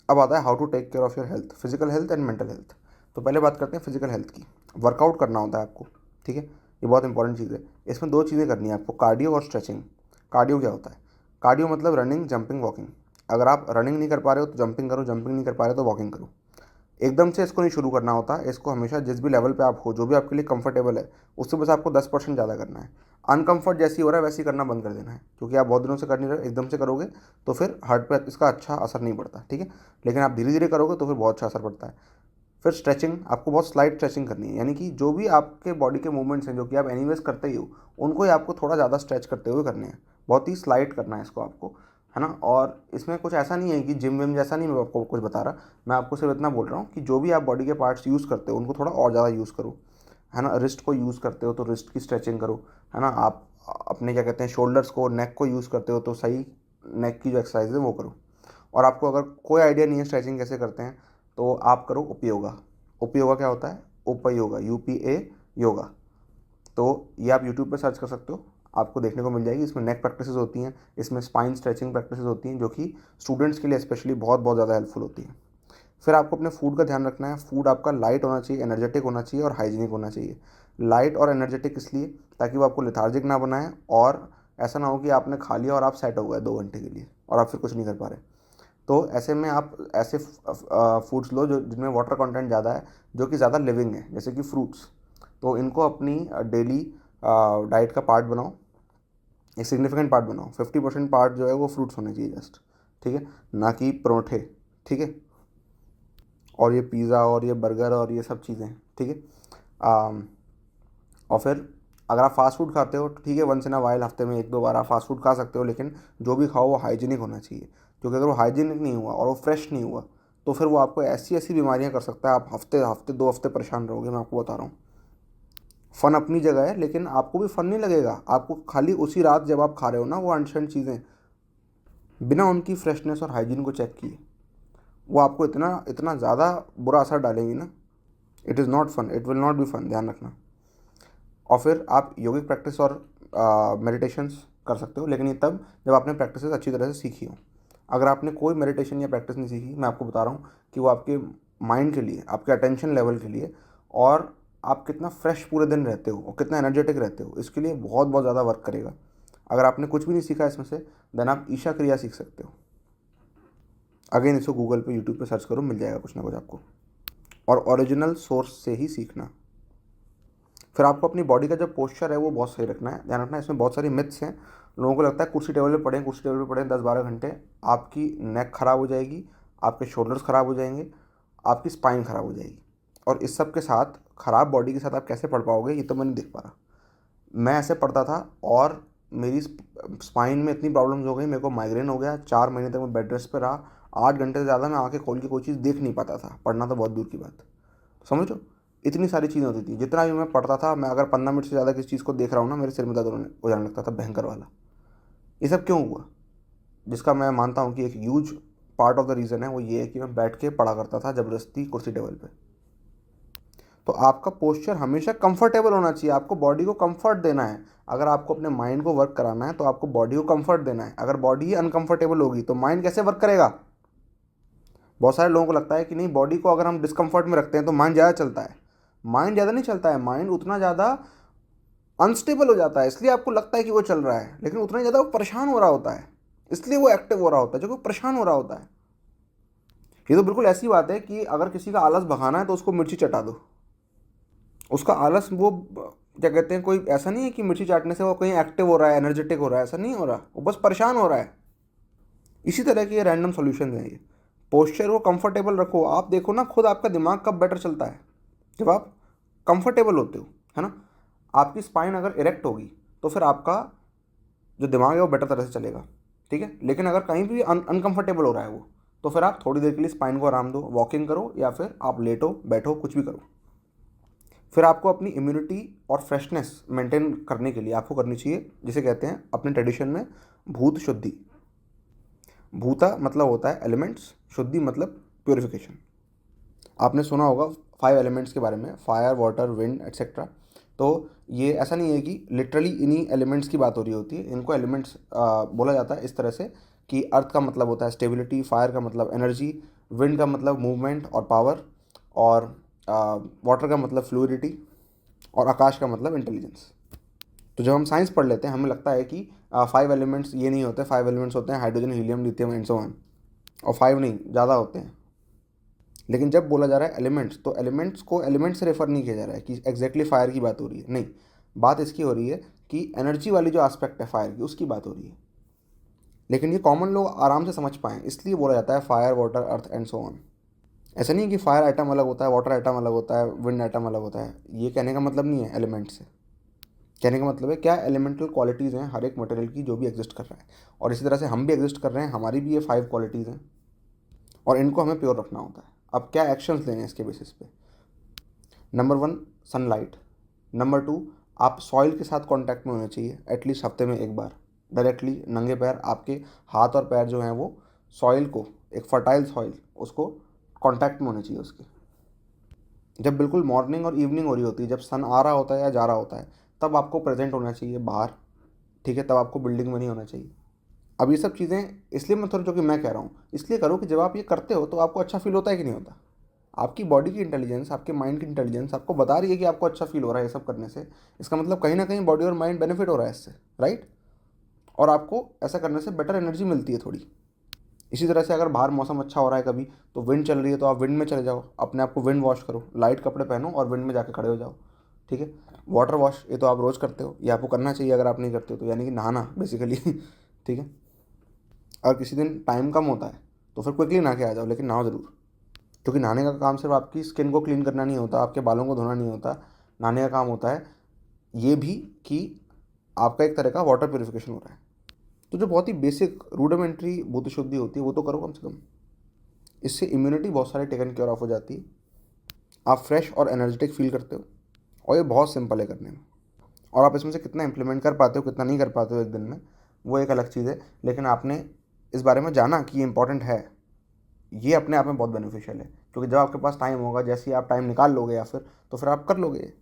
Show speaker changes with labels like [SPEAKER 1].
[SPEAKER 1] अब आता है how to take care of your health, physical health and mental health. तो पहले बात करते हैं फिजिकल हेल्थ की। वर्कआउट करना होता है आपको, ठीक है, ये बहुत इंपॉर्टेंट चीज़ है। इसमें दो चीज़ें करनी है आपको, कार्डियो और स्ट्रेचिंग। कार्डियो क्या होता है? कार्डियो मतलब रनिंग, जंपिंग, वॉकिंग। अगर आप रनिंग नहीं कर पा रहे हो तो जंपिंग करो, जंपिंग नहीं कर पा रहे हो तो वॉकिंग करो। एकदम से इसको नहीं शुरू करना होता, इसको हमेशा जिस भी लेवल पे आप हो, जो भी आपके लिए कंफर्टेबल है, उससे बस आपको 10% ज़्यादा करना है। अनकंफर्ट जैसी हो रहा है वैसी करना बंद कर देना है, क्योंकि आप बहुत दिनों से कर नहीं रहे, एकदम से करोगे तो फिर हार्ट पे इसका अच्छा असर नहीं पड़ता, ठीक है। लेकिन आप धीरे धीरे करोगे तो फिर बहुत अच्छा असर पड़ता है। फिर स्ट्रेचिंग, आपको बहुत स्लाइट स्ट्रेचिंग करनी है, यानी कि जो भी आपके बॉडी के मूवमेंट्स हैं जो कि आप एनीवेज करते ही हो, उनको ही आपको थोड़ा ज़्यादा स्ट्रेच करते हुए करने हैं। बहुत ही स्लाइट करना है इसको आपको, है ना। और इसमें कुछ ऐसा नहीं है कि जिम विम जैसा नहीं, मैं आपको कुछ बता रहा, मैं आपको सिर्फ इतना बोल रहा हूँ कि जो भी आप बॉडी के पार्ट्स यूज़ करते हो उनको थोड़ा और ज़्यादा यूज़ करो, है ना। रिस्ट को यूज़ करते हो तो रिस्ट की स्ट्रेचिंग करो, है ना। आप अपने क्या कहते हैं शोल्डर्स को, नेक को यूज़ करते हो तो सही नेक की जो एक्सरसाइज है वो करो। और आपको अगर कोई आइडिया नहीं है स्ट्रेचिंग कैसे करते हैं, तो आप करो उपयोगा। उपयोगा क्या होता है? उपयोगा, UPA योगा। तो ये आप यूट्यूब पे सर्च कर सकते हो, आपको देखने को मिल जाएगी। इसमें नेक प्रैक्टिसेस होती हैं, इसमें स्पाइन स्ट्रेचिंग प्रैक्टिसेस होती हैं, जो कि स्टूडेंट्स के लिए स्पेशली बहुत बहुत ज़्यादा हेल्पफुल होती हैं। फिर आपको अपने फूड का ध्यान रखना है। फूड आपका लाइट होना चाहिए, एनर्जेटिक होना चाहिए और हाइजीनिक होना चाहिए। लाइट और एनर्जेटिक इसलिए ताकि वो आपको लेथार्जिक ना बनाए, और ऐसा ना हो कि आपने खा लिया और आप सेट हो गए 2 घंटे के लिए और आप फिर कुछ नहीं कर पा रहे। तो ऐसे में आप ऐसे फूड्स लो जो जिनमें वाटर कंटेंट ज़्यादा है, जो कि ज़्यादा लिविंग है, जैसे कि फ्रूट्स। तो इनको अपनी डेली डाइट का पार्ट बनाओ, एक सिग्निफिकेंट पार्ट बनाओ। 50% पार्ट जो है वो फ्रूट्स होने चाहिए जस्ट, ठीक है, ना कि परोठे, ठीक है, और ये पिज़्ज़ा और ये बर्गर और ये सब चीज़ें, ठीक है। और फिर अगर आप फास्ट फूड खाते हो तो ठीक है, वंस इन अ वाइल, हफ्ते में 1-2 बार आप फास्ट फूड खा सकते हो, लेकिन जो भी खाओ वो हाइजीनिक होना चाहिए। क्योंकि अगर वो हाइजीनिक नहीं हुआ और वो फ्रेश नहीं हुआ तो फिर वो आपको ऐसी ऐसी बीमारियां कर सकता है, आप हफ्ते हफ्ते 2 हफ्ते परेशान रहोगे, मैं आपको बता रहा हूँ। फ़न अपनी जगह है, लेकिन आपको भी फ़न नहीं लगेगा, आपको खाली उसी रात जब आप खा रहे हो ना वो अनसेंट चीज़ें, बिना उनकी फ्रेशनेस और हाइजीन को चेक किए, वो आपको इतना इतना ज़्यादा बुरा असर डालेंगी ना। It is not fun, it will not be fun, ध्यान रखना। और फिर आप योगिक प्रैक्टिस और मेडिटेशंस कर सकते हो, लेकिन ये तब जब आपने प्रैक्टिस अच्छी तरह से सीखी हो। अगर आपने कोई मेडिटेशन या प्रैक्टिस नहीं सीखी, मैं आपको बता रहा हूँ कि वो आपके माइंड के लिए, आपके अटेंशन लेवल के लिए, और आप कितना फ्रेश पूरे दिन रहते हो और कितना एनर्जेटिक रहते हो, इसके लिए बहुत बहुत ज़्यादा वर्क करेगा। अगर आपने कुछ भी नहीं सीखा इसमें से, देन आप ईशा क्रिया सीख सकते हो। अगेन इसको गूगल पे, यूट्यूब पे सर्च करो, मिल जाएगा कुछ ना कुछ आपको। और ओरिजिनल सोर्स से ही सीखना। फिर आपको अपनी बॉडी का जो पोस्चर है वो बहुत सही रखना है, ध्यान रखना। इसमें बहुत सारी मिथ्स हैं। लोगों को लगता है कुर्सी टेबल पे पड़े, कुर्सी टेबल पे पड़े 10-12 घंटे, आपकी नेक ख़राब हो जाएगी, आपके शोल्डर्स ख़राब हो जाएंगे, आपकी स्पाइन ख़राब हो जाएगी। और इस सब के साथ, ख़राब बॉडी के साथ आप कैसे पढ़ पाओगे, ये तो मैं नहीं देख पा रहा। मैं ऐसे पढ़ता था और मेरी स्पाइन में इतनी प्रॉब्लम्स हो गई, मेरे को माइग्रेन हो गया, 4 महीने तक मैं बेड रेस्ट पर रहा, 8 घंटे से ज़्यादा मैं आँखें खोल के कोई चीज़ देख नहीं पाता था, पढ़ना तो बहुत दूर की बात। समझ लो, इतनी सारी चीज़ें होती थी। जितना भी मैं पढ़ता था, मैं अगर 15 मिनट से ज़्यादा किसी चीज़ को देख रहा हूँ ना, मेरे सिर में दर्द हो जाने लगता था, भयंकर वाला। ये सब क्यों हुआ? जिसका मैं मानता हूँ कि एक huge part of the reason है वो ये है कि मैं बैठ के पढ़ा करता था ज़बरदस्ती कुर्सी टेबल पे। तो आपका पोस्चर हमेशा कंफर्टेबल होना चाहिए, आपको बॉडी को कंफर्ट देना है। अगर आपको अपने माइंड को वर्क कराना है तो आपको बॉडी को कंफर्ट देना है। अगर बॉडी ही अनकंफर्टेबल होगी तो माइंड कैसे वर्क करेगा? बहुत सारे लोगों को लगता है कि नहीं, बॉडी को अगर हम डिस्कम्फर्ट में रखते हैं तो माइंड ज़्यादा चलता है। माइंड ज़्यादा नहीं चलता है, माइंड उतना ज़्यादा अनस्टेबल हो जाता है, इसलिए आपको लगता है कि वो चल रहा है, लेकिन उतना ही ज़्यादा वो परेशान हो रहा होता है, इसलिए वो एक्टिव हो रहा होता है, जो कि परेशान हो रहा होता है। ये तो बिल्कुल ऐसी बात है कि अगर किसी का आलस भगाना है तो उसको मिर्ची चटा दो। उसका आलस, वो क्या कहते हैं, कोई ऐसा नहीं है कि मिर्ची चाटने से वो कहीं एक्टिव हो रहा है, एनर्जेटिक हो रहा है, ऐसा नहीं हो रहा, वो बस परेशान हो रहा है। इसी तरह के ये रैंडम सॉल्यूशन हैं ये। पोस्चर को कंफर्टेबल रखो, आप देखो ना खुद आपका दिमाग कब बेटर चलता है, जब आप कंफर्टेबल होते हो, है ना। आपकी स्पाइन अगर इरेक्ट होगी तो फिर आपका जो दिमाग है वो बेटर तरह से चलेगा, ठीक है। लेकिन अगर कहीं भी अनकंफर्टेबल हो रहा है वो, तो फिर आप थोड़ी देर के लिए स्पाइन को आराम दो, वॉकिंग करो या फिर आप लेटो बैठो, कुछ भी करो। फिर आपको अपनी इम्यूनिटी और फ्रेशनेस मेंटेन करने के लिए आपको करनी चाहिए, जिसे कहते हैं अपने ट्रेडिशन में भूत शुद्धि। भूता मतलब होता है एलिमेंट्स, शुद्धि मतलब प्योरिफिकेशन। आपने सुना होगा 5 एलिमेंट्स के बारे में, फायर, वाटर, विंड, एट्सेट्रा। तो ये ऐसा नहीं है कि लिटरली इन्हीं एलिमेंट्स की बात हो रही होती है, इनको एलिमेंट्स बोला जाता है इस तरह से कि अर्थ का मतलब होता है स्टेबिलिटी, फायर का मतलब एनर्जी, विंड का मतलब मूवमेंट और पावर, और वाटर का मतलब फ्लूइडिटी, और आकाश का मतलब इंटेलिजेंस। तो जब हम साइंस पढ़ लेते हैं हमें लगता है कि 5 एलिमेंट्स ये नहीं होते, 5 एलिमेंट्स होते हैं hydrogen, helium, lithium and so on, और 5 नहीं, ज़्यादा होते हैं। लेकिन जब बोला जा रहा है एलिमेंट्स, तो एलिमेंट्स को एलिमेंट से रेफर नहीं किया जा रहा है कि एग्जैक्टली फायर की बात हो रही है, नहीं, बात इसकी हो रही है कि एनर्जी वाली जो एस्पेक्ट है फायर की, उसकी बात हो रही है। लेकिन ये कॉमन लोग आराम से समझ पाएँ इसलिए बोला जाता है fire, water, earth and so on. ऐसा नहीं है कि फायर आइटम अलग होता है, वाटर आइटम अलग होता है, विंड आइटम अलग होता है, ये कहने का मतलब नहीं है एलिमेंट से। कहने का मतलब है क्या एलिमेंटल क्वालिटीज़ हैं हर एक मटेरियल की जो भी एग्जिस्ट कर रहा है, और इसी तरह से हम भी एग्जिस्ट कर रहे हैं, हमारी भी ये 5 क्वालिटीज़ हैं, और इनको हमें प्योर रखना होता है। अब क्या एक्शंस लेने हैं इसके बेसिस पे? Number 1, sunlight. नंबर 2, आप सॉइल के साथ कांटेक्ट में होने चाहिए एटलीस्ट हफ्ते में एक बार, डायरेक्टली नंगे पैर, आपके हाथ और पैर जो हैं वो सॉइल को, एक फर्टाइल सॉइल, उसको कांटेक्ट में होने चाहिए उसके। जब बिल्कुल मॉर्निंग और इवनिंग हो रही होती है, जब सन आ रहा होता है या जा रहा होता है, तब आपको प्रेजेंट होना चाहिए बाहर, ठीक है, तब आपको बिल्डिंग में नहीं होना चाहिए। अब ये सब चीज़ें इसलिए मैं थोड़ा, जो कि मैं कह रहा हूँ इसलिए करो कि जब आप ये करते हो तो आपको अच्छा फील होता है कि नहीं होता। आपकी बॉडी की इंटेलिजेंस, आपके माइंड की इंटेलिजेंस आपको बता रही है कि आपको अच्छा फील हो रहा है ये सब करने से, इसका मतलब कहीं ना कहीं बॉडी और माइंड बेनिफिट हो रहा है इससे, राइट। और आपको ऐसा करने से बेटर एनर्जी मिलती है थोड़ी। इसी तरह से अगर बाहर मौसम अच्छा हो रहा है कभी, तो विंड चल रही है तो आप विंड में चले जाओ, अपने आप को विंड वॉश करो, लाइट कपड़े पहनो और विंड में जाके खड़े हो जाओ, ठीक है। वाटर वॉश ये तो आप रोज़ करते हो, ये आपको करना चाहिए, अगर आप नहीं करते हो तो, यानी कि नहाना बेसिकली ठीक है। अगर किसी दिन टाइम कम होता है तो फिर क्विकली नहा के आ जाओ, लेकिन नहाओ ज़रूर, क्योंकि नहाने का काम सिर्फ आपकी स्किन को क्लीन करना नहीं होता, आपके बालों को धोना नहीं होता। नहाने का काम होता है ये भी कि आपका एक तरह का वाटर प्योरिफिकेशन हो रहा है। तो जो बहुत ही बेसिक रूडिमेंट्री बुद्ध शुद्धि होती है वो तो करो कम से कम। इससे इम्यूनिटी बहुत सारे टेकन केयर ऑफ हो जाती है, आप फ्रेश और एनर्जेटिक फील करते हो, और ये बहुत सिंपल है करने में। और आप इसमें से कितना इंप्लीमेंट कर पाते हो, कितना नहीं कर पाते हो एक दिन में, वो एक अलग चीज़ है, लेकिन आपने इस बारे में जाना कि ये इंपॉर्टेंट है, ये अपने आप में बहुत बेनिफिशियल है। क्योंकि जब आपके पास टाइम होगा, जैसे ही आप टाइम निकाल लोगे या फिर, तो फिर आप कर लोगे।